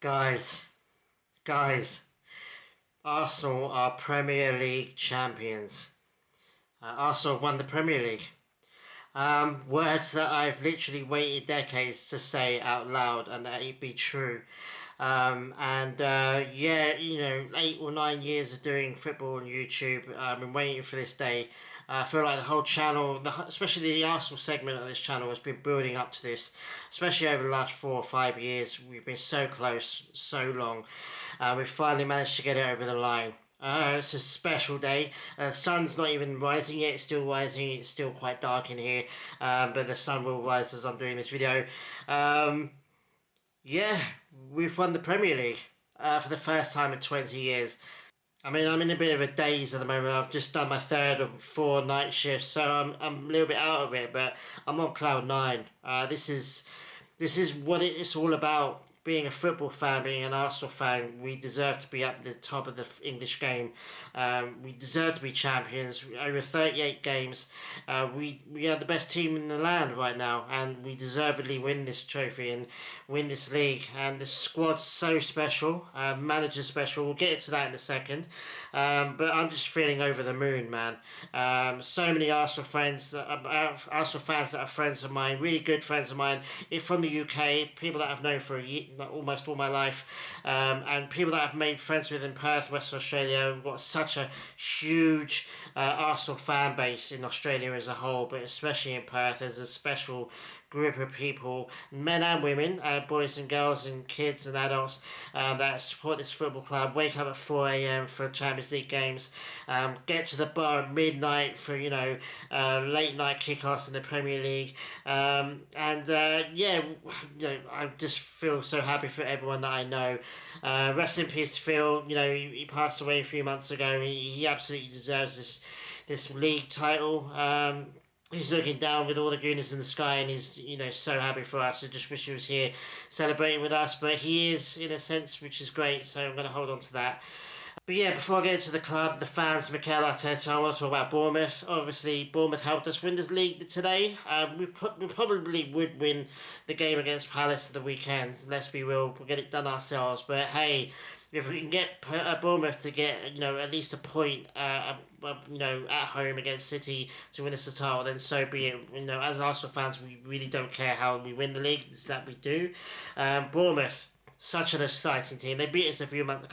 Guys, guys, Arsenal are Premier League champions. Arsenal have won the Premier League. Words that I've literally waited decades to say out loud and that it be true. Yeah, 8 or 9 years of doing football on YouTube, I've been waiting for this day. I feel like the whole channel, especially the Arsenal segment of this channel, has been building up to this, especially over the last 4 or 5 years. We've been so close, so long. We've finally managed to get it over the line. It's a special day. The sun's not even rising yet. It's still rising. It's still quite dark in here. But the sun will rise as I'm doing this video. Yeah, we've won the Premier League for the first time in 20 years. I mean, I'm in a bit of a daze at the moment. I've just done my third of 4 night shifts, so I'm a little bit out of it, but I'm on cloud nine. This is what it's all about. Being a football fan, being an Arsenal fan, we deserve to be up at the top of the English game. We deserve to be champions. Over 38 games, we are the best team in the land right now, and we deservedly win this trophy and win this league. And the squad's so special, manager special. We'll get into that in a second. But I'm just feeling over the moon, man. So many Arsenal fans that are friends of mine, really good friends of mine, from the UK, people that I've known for a year, almost all my life, and people that I've made friends with in Perth, Western Australia. We've got such a huge Arsenal fan base in Australia as a whole, but especially in Perth. There's a special group of people, men and women, boys and girls and kids and adults, that support this football club, wake up at 4 a.m. for Champions League games, get to the bar at midnight for late night kickoffs in the Premier League, I just feel so happy for everyone that I know. Rest in peace, Phil. He passed away a few months ago. He absolutely deserves this league title. He's looking down with all the goodness in the sky, and he's so happy for us. I just wish he was here celebrating with us, but he is, in a sense, which is great. So I'm going to hold on to that. But yeah, before I get into the club, the fans, Mikel Arteta, I want to talk about Bournemouth. Obviously, Bournemouth helped us win this league today. We probably would win the game against Palace at the weekend. Let's be real, we'll get it done ourselves. But hey, if we can get Bournemouth to get at least a point at home against City to win us the title, then so be it. As Arsenal fans, we really don't care how we win the league. It's that we do. Bournemouth, such an exciting team. They beat us a month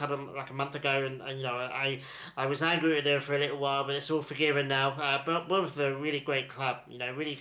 ago, and I was angry with them for a little while, but it's all forgiven now. But Bournemouth are a really great club. Really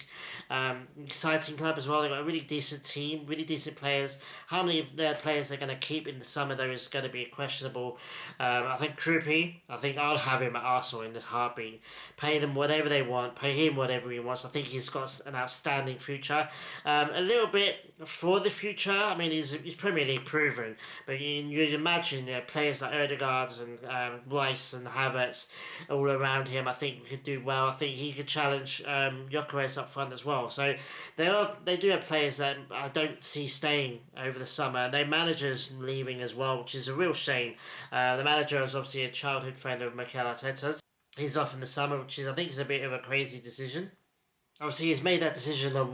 exciting club as well. They've got a really decent team, really decent players. How many of their players they're going to keep in the summer though is going to be questionable. I think Kruppi, I think I'll have him at Arsenal in this heartbeat. Pay them whatever they want. Pay him whatever he wants. I think he's got an outstanding future. A little bit for the future. I mean, he's Premier League proven, but you'd imagine players like Odegaard and Rice and Havertz all around him. I think we could do well. I think he could challenge Gyökeres up front as well. So they do have players that I don't see staying over the summer, and their manager's leaving as well, which is a real shame. The manager is obviously a childhood friend of Mikel Arteta's. He's off in the summer, which I think is a bit of a crazy decision. Obviously, he's made that decision a long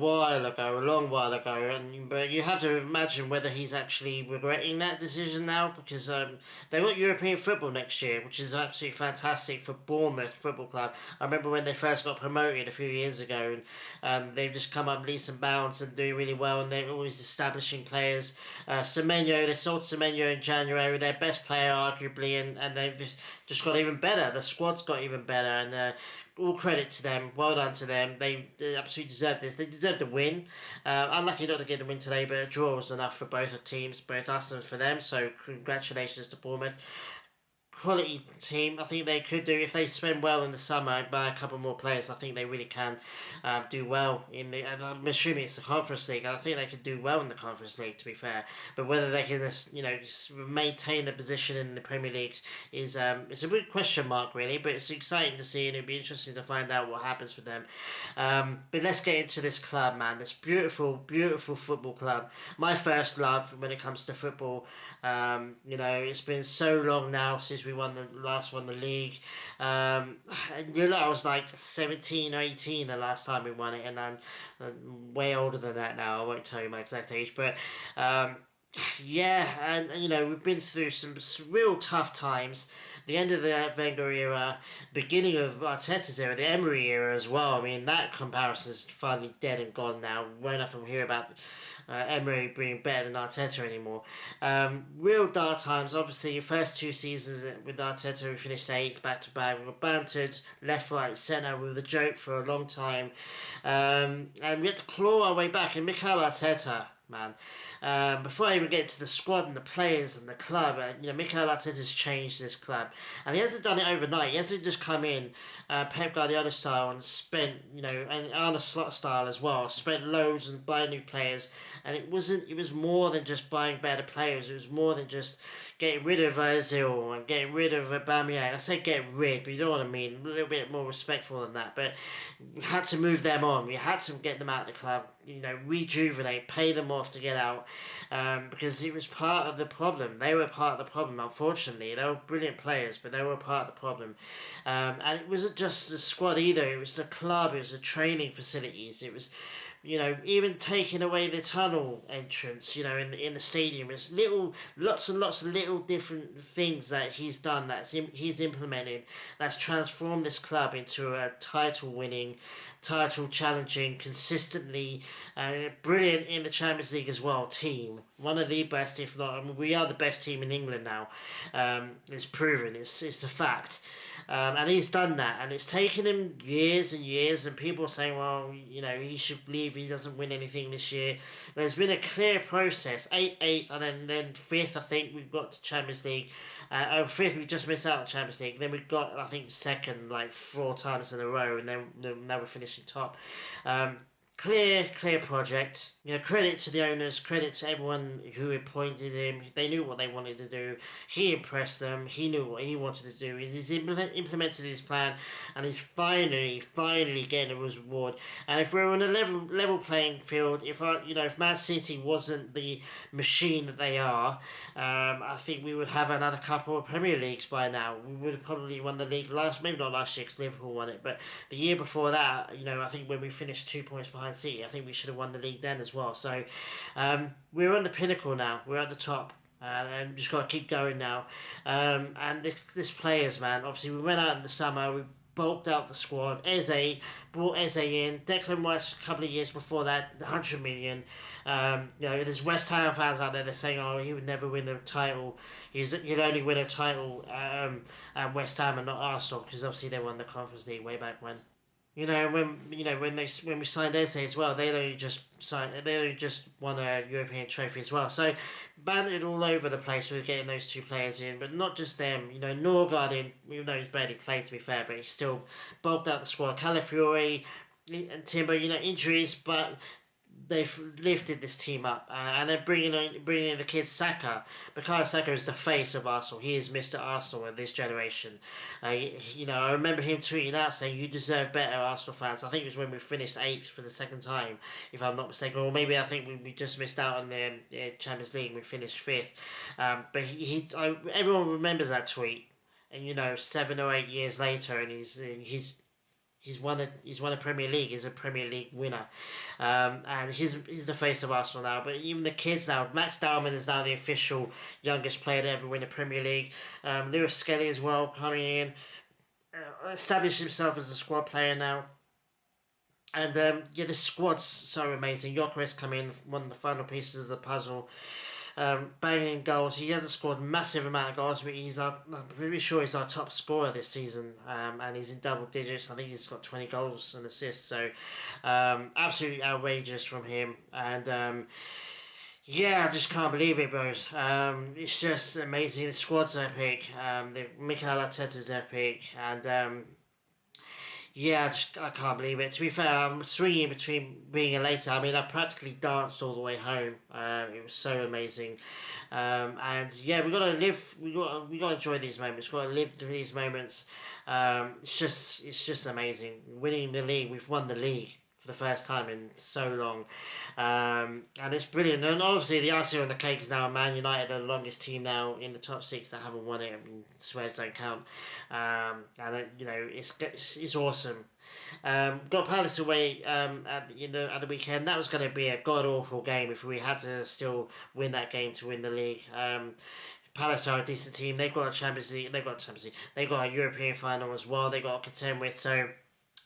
while ago, but you have to imagine whether he's actually regretting that decision now, because they've got European football next year, which is absolutely fantastic for Bournemouth Football Club. I remember when they first got promoted a few years ago, and they've just come up leaps and bounds and doing really well, and they're always establishing players. Semenyo, they sold Semenyo in January, their best player arguably, and they've just got even better. The squad's got even better, and all credit to them. Well done to them. They absolutely deserve this. They deserve to win. Unlucky not to get the win today, but a draw was enough for both teams, both us and for them. So congratulations to Bournemouth. Quality team. I think they could do, if they spend well in the summer, buy a couple more players. I think they really can do well in the. And I'm assuming it's the Conference League. I think they could do well in the Conference League, to be fair. But whether they can, maintain the position in the Premier League is it's a big question mark, really. But it's exciting to see, and it'd be interesting to find out what happens with them. But let's get into this club, man. This beautiful, beautiful football club. My first love when it comes to football. It's been so long now since we won the league. I was like 17 or 18 the last time we won it, and I'm way older than that now. I won't tell you my exact age, but Yeah, and we've been through some real tough times. The end of the Wenger era, beginning of Arteta's era, the Emery era as well. I mean, that comparison is finally dead and gone now. Won't have to hear about Emery being better than Arteta anymore. Real dark times. Obviously, your first two seasons with Arteta, we finished eighth back to back. We were bantered left, right, centre. We were the joke for a long time, and we had to claw our way back. And Mikel Arteta, man. Before I even get to the squad and the players and the club, Mikel Arteta's changed this club, and he hasn't done it overnight. He hasn't just come in, Pep Guardiola style, and spent, and Arne Slot style as well, spent loads and buying new players, and it wasn't. It was more than just buying better players. It was more than just getting rid of Ozil and getting rid of Aubameyang. I say get rid, but you know what I mean. A little bit more respectful than that. But we had to move them on. We had to get them out of the club. Rejuvenate, pay them off to get out, because it was part of the problem. They were part of the problem. Unfortunately, they were brilliant players, but they were part of the problem. And it wasn't just the squad either. It was the club. It was the training facilities. It was even taking away the tunnel entrance, in the stadium. It's lots and lots of little different things that he's done, he's implemented, that's transformed this club into a title-winning, title-challenging, consistently brilliant in the Champions League as well team. One of the best, if not, I mean, we are the best team in England now. It's proven, it's a fact. And he's done that, and it's taken him years and years, and people are saying, well, he should leave, he doesn't win anything this year. There's been a clear process, 8th, and then 5th, I think, we've got to Champions League. 5th, we just missed out on Champions League. Then we got, I think, 2nd, like 4 times in a row, and then now we're finishing top. Clear project. Credit to the owners, credit to everyone who appointed him. They knew what they wanted to do. He impressed them. He knew what he wanted to do. He's implemented his plan, and he's finally getting a reward. And if we're on a level playing field, if Man City wasn't the machine that they are, I think we would have another couple of Premier Leagues by now. We would have probably won the league maybe not last year because Liverpool won it, but the year before that, I think when we finished 2 points behind City, I think we should have won the league then as well. So we're on the pinnacle now. We're at the top. And just got to keep going now. And this players, man. Obviously, we went out in the summer. We bulked out the squad. Brought Eze in. Declan Rice a couple of years before that, 100 million. There's West Ham fans out there. They're saying, "Oh, he would never win a title. He'd only win a title at West Ham and not Arsenal because obviously they won the Conference League way back when." When we signed Eze as well, they only just won a European trophy as well. So banded all over the place with getting those two players in, but not just them. Norgard in, even though he's barely played to be fair, but he still bulked out the squad. Calafiori and Timber, injuries, but they've lifted this team up, and they're bringing in the kid Saka. Bukayo Saka is the face of Arsenal. He is Mr. Arsenal of this generation. I remember him tweeting out saying, "You deserve better, Arsenal fans." I think it was when we finished 8th for the second time, if I'm not mistaken, or maybe I think we just missed out on the Champions League and we finished 5th. But everyone remembers that tweet, and 7 or 8 years later, and he's won a Premier League. He's a Premier League winner, and he's the face of Arsenal now. But even the kids now, Max Dowman is now the official youngest player to ever win a Premier League. Lewis Skelly as well coming in, established himself as a squad player now. And the squad's so amazing. Gyökeres come in, one of the final pieces of the puzzle. Banging in goals. He hasn't scored a massive amount of goals, but I'm pretty sure he's our top scorer this season, and he's in double digits. I think he's got 20 goals and assists, so absolutely outrageous from him. And I just can't believe it, bros. It's just amazing. The squad's epic. Mikel Arteta's epic, and I can't believe it. To be fair, I'm swinging between being elated. I mean, I practically danced all the way home. It was so amazing. We gotta live. We gotta enjoy these moments. We gotta live through these moments. It's just amazing. Winning the league, we've won the league for the first time in so long. And it's brilliant. And obviously, the icing on the cake is now Man United, are the longest team now in the top six that haven't won it. I mean, swears don't count. It's awesome. Got Palace away at the weekend. That was going to be a god awful game if we had to still win that game to win the league. Palace are a decent team. They've got a Champions League. They've got a Champions League. They've got a European final as well. They got to contend with. So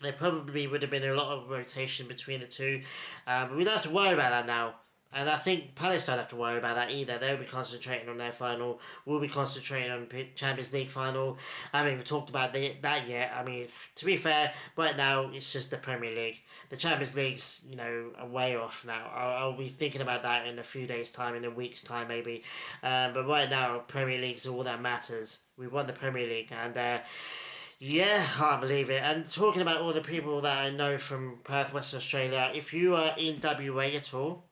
there probably would have been a lot of rotation between the two. But we don't have to worry about that now. And I think Palace don't have to worry about that either. They'll be concentrating on their final. We'll be concentrating on Champions League final. I haven't even talked about that yet. I mean, to be fair, right now it's just the Premier League. The Champions League's, a way off now. I'll be thinking about that in a few days' time, in a week's time maybe. But right now, Premier League's all that matters. We won the Premier League and... yeah, I can't believe it. And talking about all the people that I know from Perth, Western Australia, if you are in WA at all,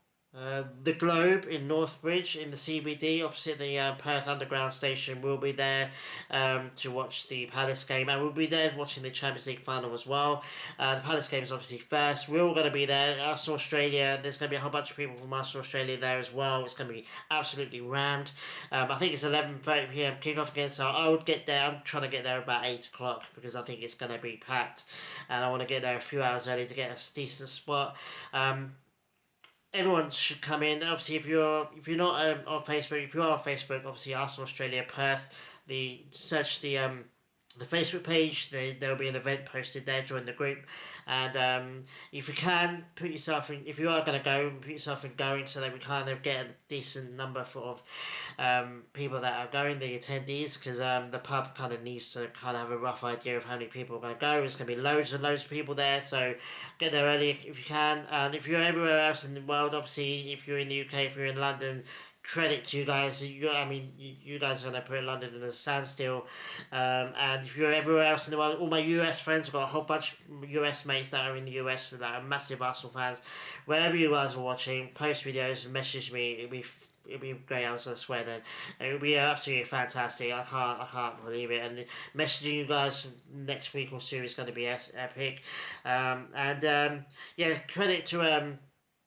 the Globe in Northbridge in the CBD opposite the Perth Underground station will be there to watch the Palace game, and we'll be there watching the Champions League final as well. The Palace game is obviously first. We're all going to be there. Arsenal Australia, there's going to be a whole bunch of people from Arsenal Australia there as well. It's going to be absolutely rammed. I think it's 11:30 p.m. kickoff again, so I would get there. I'm trying to get there about 8 o'clock because I think it's going to be packed, and I want to get there a few hours early to get a decent spot. Everyone should come in. Obviously, if you're not on Facebook, if you are on Facebook, obviously Arsenal Australia Perth, search the Facebook page. There'll be an event posted there. Join the group, and if you can put yourself in, if you are going to go, put yourself in going so that we kind of get a decent number of people that are going, the attendees, because the pub kind of needs to kind of have a rough idea of how many people are going to go. There's going to be loads and loads of people there, so get there early if you can. And if you're everywhere else in the world, obviously, if you're in the UK, if you're in London, credit to you guys. You guys are going to put London in a standstill. And if you're everywhere else in the world, all my US friends, I've got a whole bunch of US mates that are in the US that are massive Arsenal fans. Wherever you guys are watching, post videos, message me. It'd be great. I was gonna swear then. It would be absolutely fantastic. I can't believe it. And messaging you guys next week or so is going to be epic. Credit to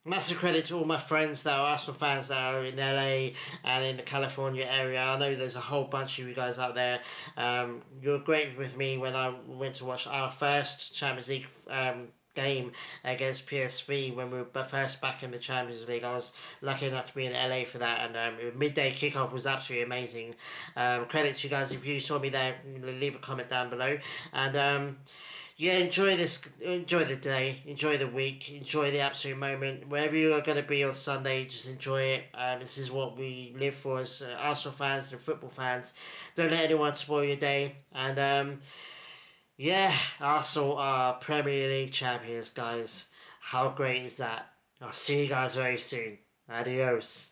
massive credit to all my friends that are Arsenal fans that are in LA and in the California area. I know there's a whole bunch of you guys out there. You were great with me when I went to watch our first Champions League game against PSV when we were first back in the Champions League. I was lucky enough to be in LA for that, and midday kickoff was absolutely amazing. Credit to you guys. If you saw me there, leave a comment down below. And enjoy the day, enjoy the week, enjoy the absolute moment. Wherever you are going to be on Sunday, just enjoy it. This is what we live for as Arsenal fans and football fans. Don't let anyone spoil your day. And Arsenal are Premier League champions, guys. How great is that? I'll see you guys very soon. Adios.